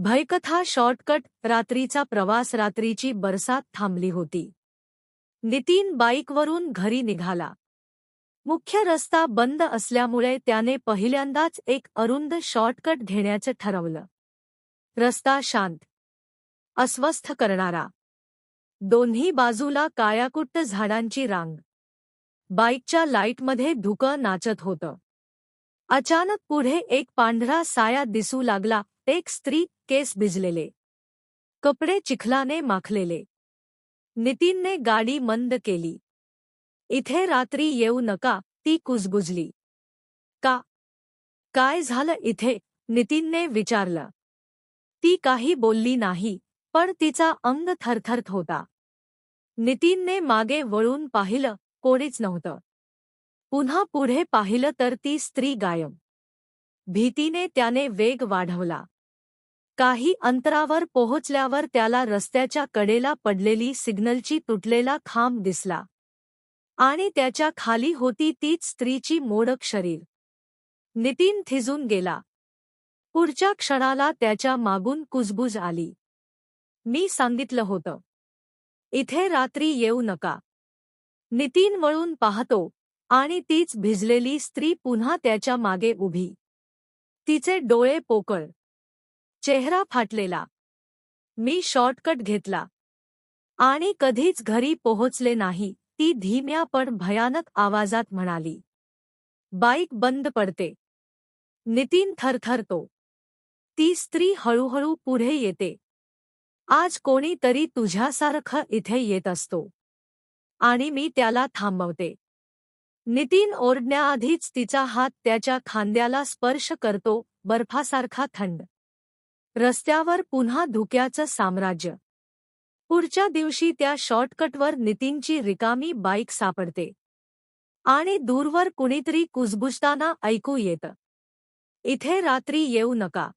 भयकथा शॉर्टकट. रात्रीचा प्रवास. रात्रीची बरसात थांबली होती. नितीन बाईकवरून घरी निघाला. मुख्य रस्ता बंद असल्यामुळे त्याने पहिल्यांदाच एक अरुंद शॉर्टकट घेण्याचं ठरवलं. रस्ता शांत, अस्वस्थ करणारा. दोन्ही बाजूला काळ्याकुट्ट झाडांची रांग. बाईकच्या लाईटमध्ये धुकं नाचत होतं. अचानक पुढे एक पांढरा साया दिसू लागला. एक स्त्री, केस भिजलेले, कपडे चिखलाने माखलेले. नितीनने गाडी मंद केली. इथे रात्री येऊ नका, ती कुजबुजली. का? काय झालं इथे? नितीनने विचारलं. ती काही बोलली नाही, पण तिचा अंग थरथरत होता. नितीनने मागे वळून पाहिलं, कोणीच नव्हतं. पुन्हा पुढे पाहिलं तर ती स्त्री गायब. भीतीने त्याने वेग वाढवला. काही अंतरावर पोहोचल्यावर त्याला रस्त्याच्या कडेला पडलेली सिग्नलची तुटलेला खांब दिसला. आणि त्याच्या खाली होती तीच स्त्रीची मोडक शरीर. नितीन थिजून गेला. पुढच्या क्षणाला त्याच्या मागून कुजबुज आली. मी सांगितलं होतं, इथे रात्री येऊ नका. नितीन वळून पाहतो, आणि तीच भिजलेली स्त्री पुन्हा त्याच्या मागे उभी. तिचे डोळे पोकळ, चेहरा फाटलेला. मी शॉर्टकट घेतला आणि कधीच घरी पोहोचले नाही, ती धीम्या पण भयानक आवाजात म्हणाली. बाईक बंद पडते. नितीन थरथरतो. ती स्त्री हळूहळू पुढे येते. आज कोणीतरी तुझ्यासारखं इथे येत असतो. आणि मी त्याला थांबवते. नितीन ओरडण्याआधीच तिचा हात त्याच्या खांद्याला स्पर्श करतो, बर्फासारखा थंड. रस्त्यावर पुन्हा धुक्याचं साम्राज्य. पुढच्या दिवशी त्या शॉर्टकटवर नितीनची रिकामी बाईक सापडते. आणि दूरवर कुणीतरी कुजबुजताना ऐकू येतं. इथे रात्री येऊ नका.